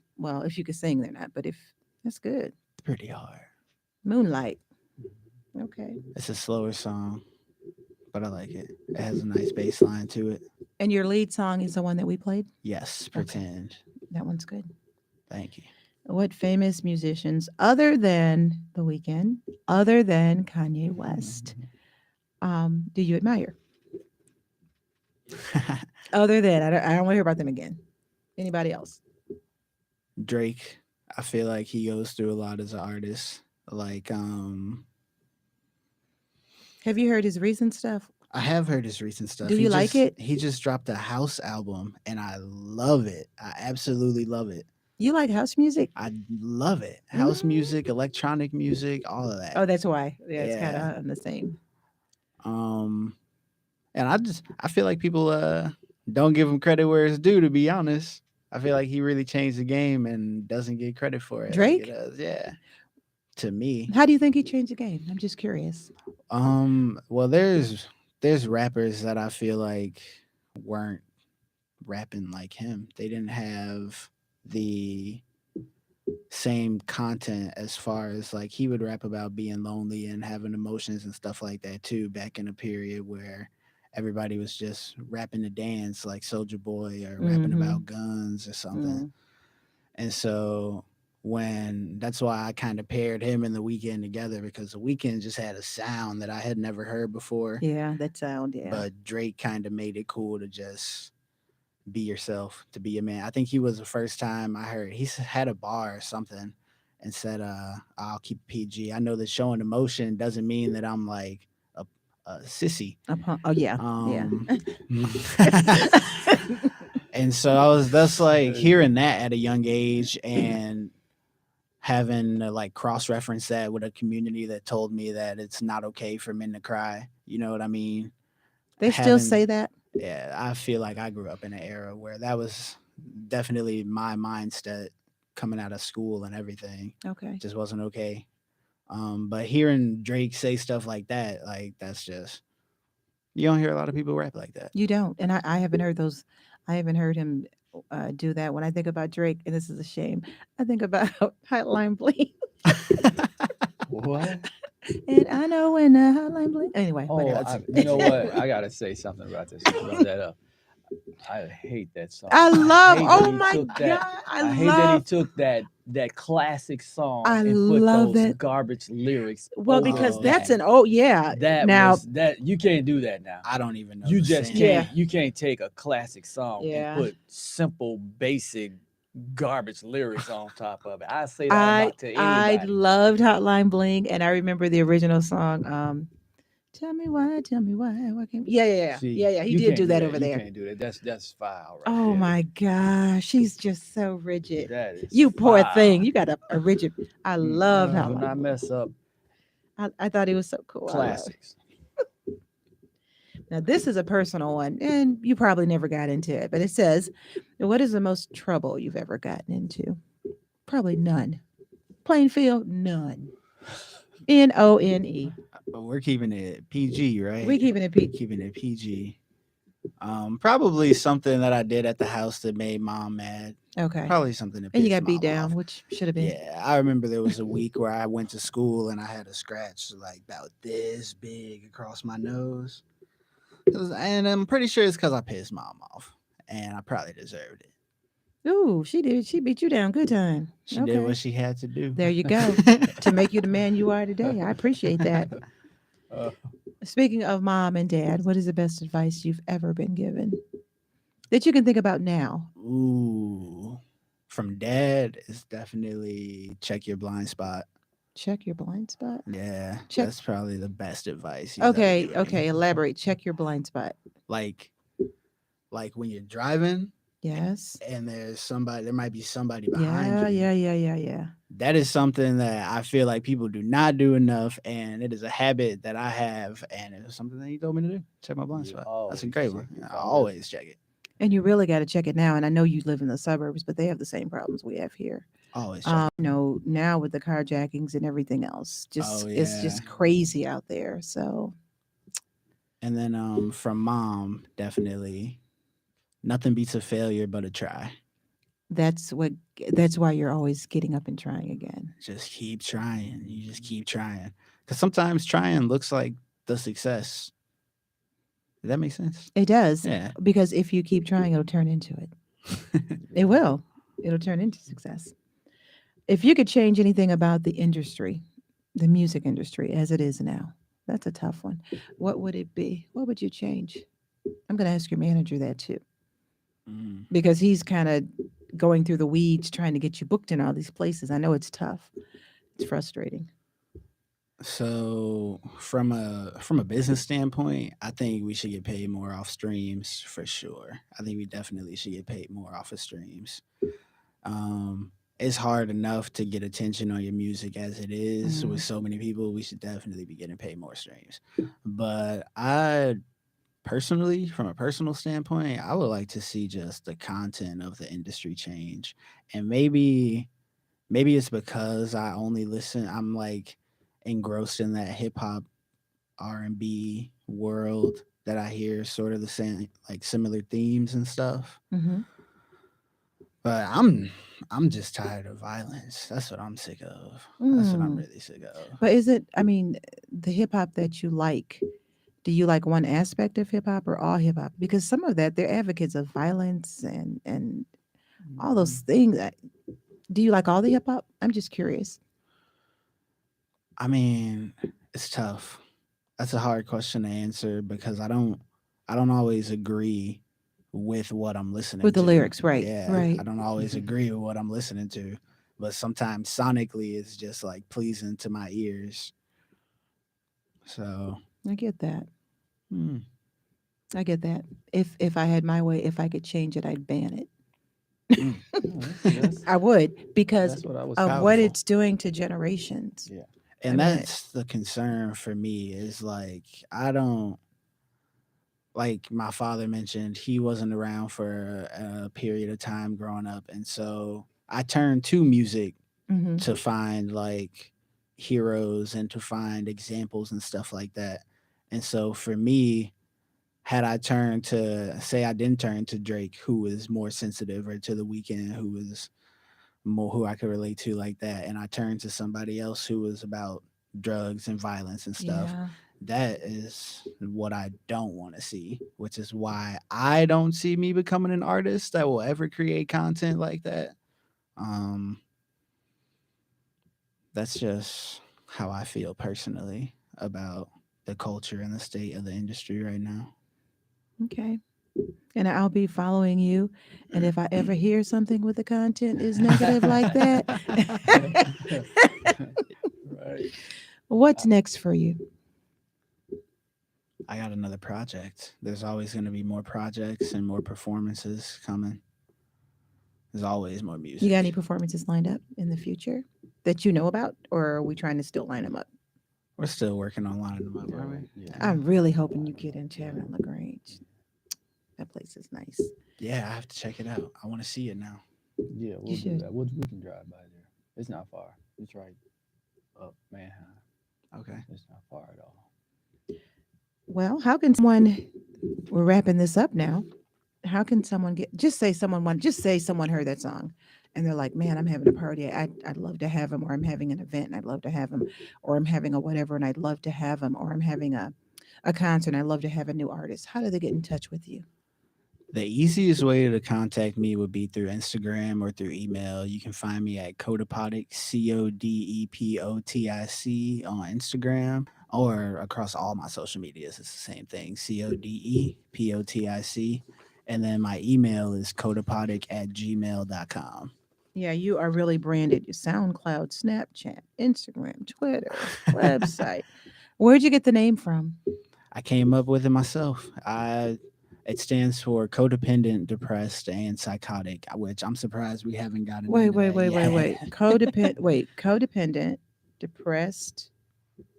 you could sing, they're not. But if that's good. it's pretty hard. Moonlight. Okay. It's a slower song, but I like it. It has a nice bass line to it. And your lead song is the one that we played. Yes, Okay. Pretend. That one's good. Thank you. What famous musicians, other than The Weeknd, other than Kanye West, do you admire? Other than I don't want to hear about them again. Anybody else? Drake, I feel like he goes through a lot as an artist. Like, Have you heard his recent stuff? I have heard his recent stuff. Do you like it? He just dropped a house album, and I love it. I absolutely love it. You like house music? I love it. House Mm. music, electronic music, all of that. Oh, that's why. Yeah, it's kind Yeah. of on the same. And I feel like people don't give him credit where it's due. To be honest, I feel like he really changed the game and doesn't get credit for it. Drake? Like it does. Yeah. To me. How do you think he changed the game? I'm just curious. Well, there's rappers that I feel like weren't rapping like him. They didn't have the same content as far as like he would rap about being lonely and having emotions and stuff like that too, back in a period where everybody was just rapping to dance like Soldier Boy or rapping Mhm. about guns or something. Mm. And so that's why I kind of paired him and The Weeknd together, because The Weeknd just had a sound that I had never heard before. Yeah, that sound. Yeah. But Drake kind of made it cool to just be yourself, to be a man. I think he was the first time I heard had a bar or something and said, I'll keep it PG. I know that showing emotion doesn't mean that I'm like a sissy. Oh yeah. And so that's like hearing that at a young age and having to like cross-reference that with a community that told me that it's not okay for men to cry. You know what I mean? They still say that? Yeah, I feel like I grew up in an era where that was definitely my mindset coming out of school and everything. Okay. Just wasn't okay. But hearing Drake say stuff like that, like that's just, you don't hear a lot of people rap like that. You don't. And I haven't heard those. I haven't heard him do that. When I think about Drake, and this is a shame, I think about Hotline Bling. What? And I know when Hotline Bling. Anyway, Oh, whatever. you know what? I gotta say something about this. You brought that up. I hate that song. I love. hate that Oh he my took God! that- I hate that he love. took that classic song I and put love those that. garbage lyrics. Well, over because Oh, that's that. an yeah. That now was that you can't do that now. I don't even know. You the just singer. can't. You can't take a classic song Yeah. and put simple, basic garbage lyrics on top of it. I say that about to I anybody. loved Hotline Bling, and I remember the original song. Tell me why. Why can't? Yeah. See, He you did can't do that over You there. can't do that. That's foul, right Oh there. my gosh, she's just so rigid. That is You poor foul. thing. You got a rigid. I love Do Hotline. not mess up I thought he was so cool. I love it. classics. Now, this is a personal one, and you probably never got into it, but it says, what is the most trouble you've ever gotten into? Probably none. Plain field, none. None. But we're keeping it PG, right? We keeping it PG. Keeping it PG. Probably something that I did at the house that made mom mad. Okay. Probably something that And you pissed got beat Mom down, off. which should have been. Yeah, I remember there was a week where I went to school and I had a scratch like about this big across my nose. And I'm pretty sure it's because I pissed Mom off, and I probably deserved it. Ooh, she did. She beat you down. Good time. She did what she had to do. There you go. To make you the man you are today. I appreciate that. Speaking of mom and dad, what is the best advice you've ever been given that you can think about now? Ooh, from dad, it's definitely check your blind spot. Check your blind spot. Yeah, Check- that's probably the best advice. he's ever Okay. given me. Okay. Elaborate. Check your blind spot. Like when you're driving Yes. and there might be somebody behind Yeah. you. Yeah. That is something that I feel like people do not do enough, and it is a habit that I have, and it was something that he told me to do. Check my blind You spot. That's a always great check one. your I blind always check it. And you really got to check it now. And I know you live in the suburbs, but they have the same problems we have here. Always check it. Now with the carjackings and everything else, just it's just yeah. crazy out there. So And then from mom, definitely, nothing beats a failure but a try. that's why you're always getting up and trying again. Just keep trying. You just keep trying. Because sometimes trying looks like the success. Does that make sense? It does. Yeah. Because if you keep trying, it'll turn into it. It will. It'll turn into success. If you could change anything about the industry, the music industry as it is now, that's a tough one. What would it be? What would you change? I'm going to ask your manager that too, Mm. because he's kind of going through the weeds trying to get you booked in all these places. I know it's tough. It's frustrating. So from a business standpoint, I think we should get paid more off streams for sure. I think we definitely should get paid more off of streams. It's hard enough to get attention on your music as it is with Mhm. so many people. We should definitely be getting paid more streams. But I personally, from a personal standpoint, I would like to see just the content of the industry change. And maybe it's because I'm like engrossed in that hip hop R&B world that I hear sort of the same like similar themes and stuff. Mhm. But I'm just tired of violence. That's what I'm sick of. That's what I'm Mm. really sick of. But is it? I mean, the hip hop that you like. Do you like one aspect of hip hop or all hip hop? Because some of that they're advocates of violence and all those Mhm. things. Do you like all the hip hop? I'm just curious. I mean, it's tough. That's a hard question to answer because I don't always agree with what I'm listening With the to. lyrics, right? Yeah, I Right. don't always agree with what I'm listening to, but sometimes sonically it's just like pleasing to my ears. So, I get that. hmm, I get that. If I had my way, if I could change it, I'd ban it. mm. Oh, that's I would because that's what I was of thinking. what Powerful. it's doing to generations. Yeah. I And mean, that's the concern for me is like I don't like my father mentioned he wasn't around for a period of time growing up, and so I turned to music hmm to find like heroes and to find examples and stuff like that. And so for me, had I turned to say I didn't turn to Drake, who was more sensitive, or to The Weeknd, who was more who I could relate to like that, and I turned to somebody else who was about drugs and violence and stuff, yeah. that is what I don't want to see, which is why I don't see me becoming an artist that will ever create content like that. Um, that's just how I feel personally about the culture and the state of the industry right now. Okay. And I'll be following you. And if I ever hear something with the content is negative like that, Right. what's next for you? I got another project. There's always going to be more projects and more performances coming. There's always more You got any music. performances lined up in the future that you know about, or are we trying to still line them up? We're still working on lining them up, Yeah. aren't we? Yeah. I'm really hoping you Line 'em get up. in Yeah. Chatham LaGrange. That place is nice. Yeah, I have to check it out. I want to see it now. Yeah, You we'll do should. that. We can drive by there. It's not far. It's right up Manheim. Okay. It's not far at all. Well, how can someone, we're wrapping this up now. How can someone just say someone heard that song and they're like, man, I'm having a party. I'd love to have him, or I'm having an event and I'd love to have him, or I'm having a whatever and I'd love to have him, or I'm having a concert and I'd love to have a new artist. How do they get in touch with you? The easiest way to contact me would be through Instagram or through email. You can find me at CODEPOTIC, CODEPOTIC on Instagram or across all my social medias. It's the same thing, CODEPOTIC. And then my email is codepotic@gmail.com. Yeah, you are really branded. Your SoundCloud, Snapchat, Instagram, Twitter, website. Where'd you get the name from? I came up with it myself. It stands for codependent, depressed, and psychotic, which I'm surprised we haven't gotten Wait, into wait, that wait, wait, yet. wait. Codependent, depressed.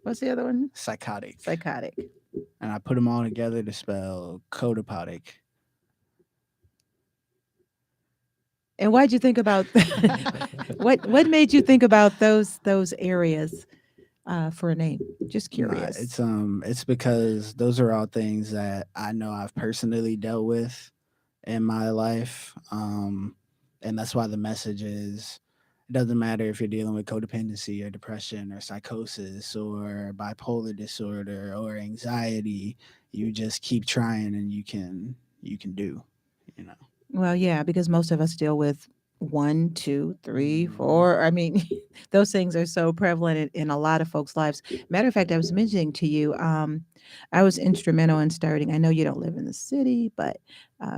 What's the other one? Psychotic. Psychotic. And I put them all together to spell codepotic. And why'd you think about what made you think about those areas for a name? Just Nah, curious. it's because those are all things that I know I've personally dealt with in my life. And that's why the message is it doesn't matter if you're dealing with codependency or depression or psychosis or bipolar disorder or anxiety, you just keep trying and you can do, you know. Well, yeah, because most of us deal with one, two, three, Mhm. four. I mean, those things are so prevalent in a lot of folks' lives. Matter of fact, I was mentioning to you, I was instrumental in starting. I know you don't live in the city, but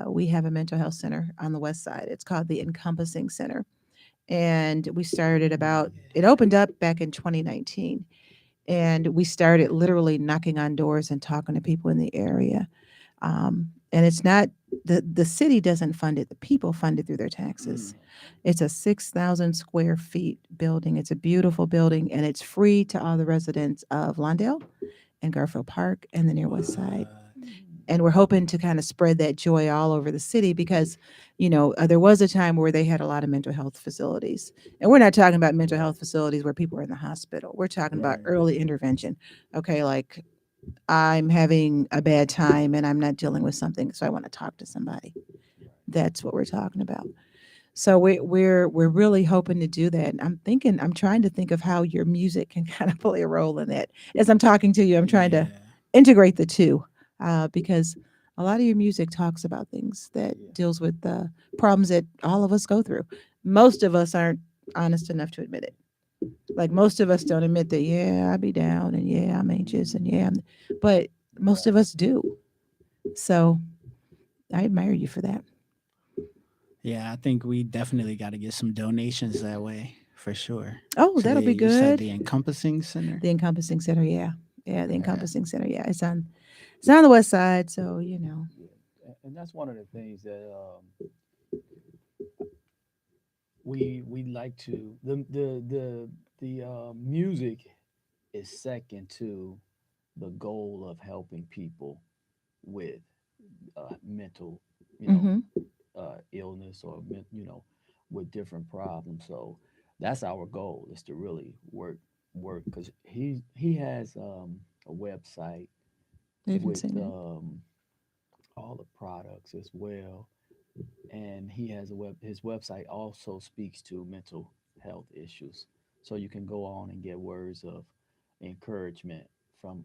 we have a mental health center on the west side. It's called the Encompassing Center, and we started Oh about. yeah. It opened up back in 2019, And we started literally knocking on doors and talking to people in the area. And it's not the city doesn't fund it; the people fund it through their taxes. It's a 6,000 square feet building. It's a beautiful building, and it's free to all the residents of Lawndale and Garfield Park and the Near West Side. And we're hoping to kind of spread that joy all over the city because, there was a time where they had a lot of mental health facilities. And we're not talking about mental health facilities where people are in the hospital. We're talking about early intervention. Okay, like I'm having a bad time and I'm not dealing with something, so I want to talk to somebody. That's what we're talking about. So we're really hoping to do that. And I'm trying to think of how your music can kind of play a role in that. As I'm talking to you, I'm trying to integrate the two because a lot of your music talks about things that deals with the problems that all of us go through. Most of us aren't honest enough to admit it. Like most of us don't admit that, yeah, I be down and yeah, I'm anxious and yeah, but most of us do. So I admire you for that. Yeah, I think we definitely got to get some donations that way for sure. Oh, So that'll be you said good. the Encompassing Center. The Encompassing Center, yeah. Yeah, the Encompassing Center, yeah. It's on the west side, so Yeah. And that's one of the things that we like to the music is second to the goal of helping people with mental, you know, Mm-hmm. illness or with different problems. So that's our goal is to really work because he has a website I haven't with seen it. all the products as well, and he has his website also speaks to mental health issues, so you can go on and get words of encouragement from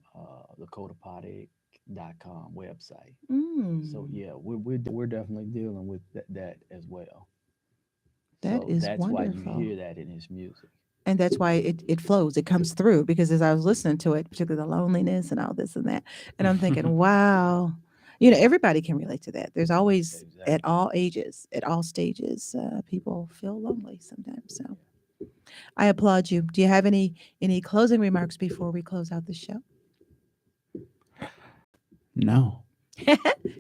the CODEPOTIC.com website. So Mm, yeah, we're definitely dealing with that as well. that So is that's why you wonderful. hear that in his music. And that's why it flows, it comes through because as I was listening to it, particularly the loneliness and all this and that, and I'm thinking, wow, everybody can relate to that. There's always at Exactly. all ages, at all stages, people feel lonely sometimes. So I applaud you. Do you have any closing remarks before we close out the show? No.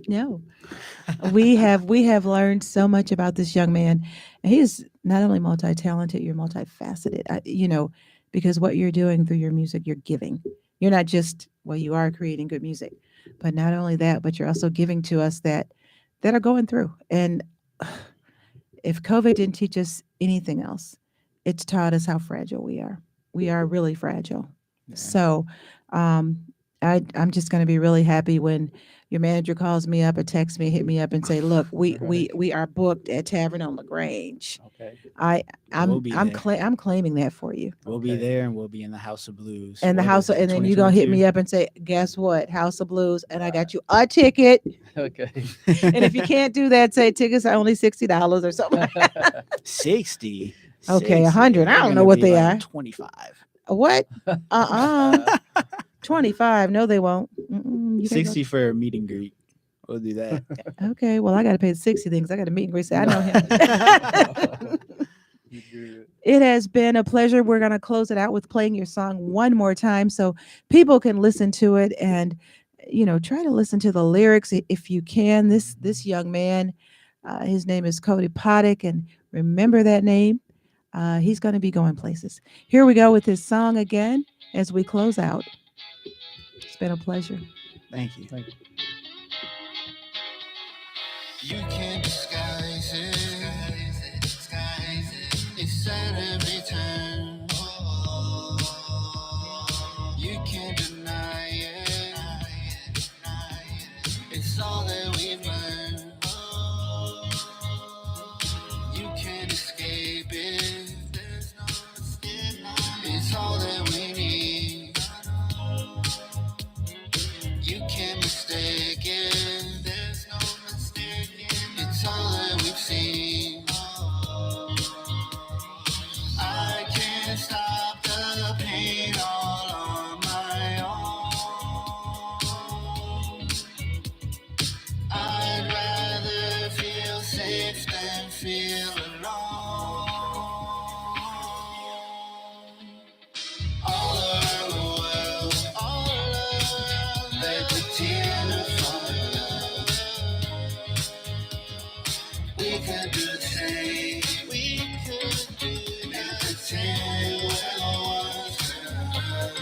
No. We have learned so much about this young man. And he is not only multi-talented, you're multifaceted. Because what you're doing through your music, you're giving. You're not just well, you are creating good music, but not only that, but you're also giving to us that are going through. And if COVID didn't teach us anything else, it's taught us how fragile we are. We are really fragile. Yeah. So um, I'm just going to be really happy when your manager calls me up or texts me, hit me up, and say, "Look, we are booked at Tavern on Lagrange." Okay. I We'll be there. I'm claiming that for you. We'll be Okay. there and we'll be in the House of Blues. And the What house, is it, and then you're gonna hit me 2022? up and say, "Guess what? House of Blues," and I got you a ticket. Okay. And if you can't do that, say tickets are only $60 or something. 60. Okay, 60. 100. I They're don't know gonna what be they like are. 25. What? 25. No, they won't. You gotta 60 for a meet and greet. We'll do that. Okay, well, I got to pay the 60 things. I got to meet and greet. Say, I know him. You good. It has been a pleasure. We're going to close it out with playing your song one more time so people can listen to it and, try to listen to the lyrics if you can. This young man, his name is Cody Pottick, and remember that name. He's going to be going places. Here we go with his song again as we close out. It's been a pleasure. Thank you. Thank you. You can't disguise it. It's at every turn. You can't deny it. It's all that we've learned. You can't escape it. It's all that we need. You can't mistake it. There's no mistaking. It's all that we've seen. I can't stop the pain all on my own. I'd rather feel safe than feel alone. All around the world. pretend to fall in love. We could do the same. We could do and pretend we're once around.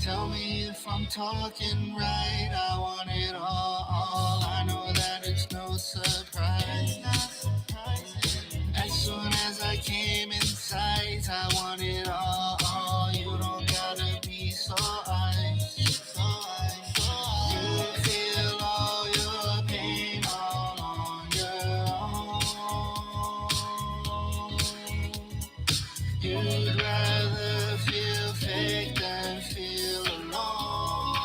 Tell me if I'm talking right. I want it all. I know that it's no surprise. As soon as I came in sight, I want it all. You don't gotta be so ice. You feel all your pain all on your own. You'd rather feel fake than feel alone.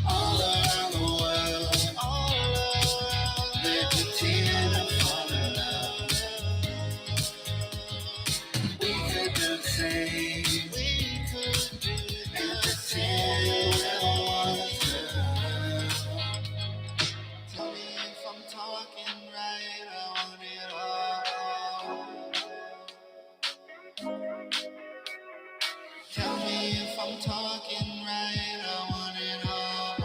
All around the world, they pretend to fall in love. We could do the same. We could do and pretend we're once around. Tell me if I'm talking right. I want it all. Tell me if I'm talking right. I want it all.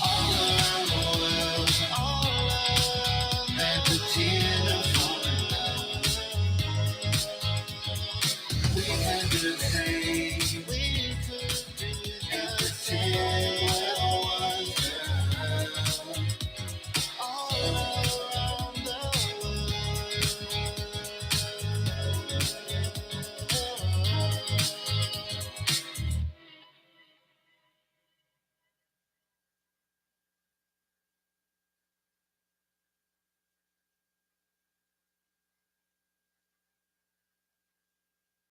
All around the world, they pretend to fall in love. We can do the same.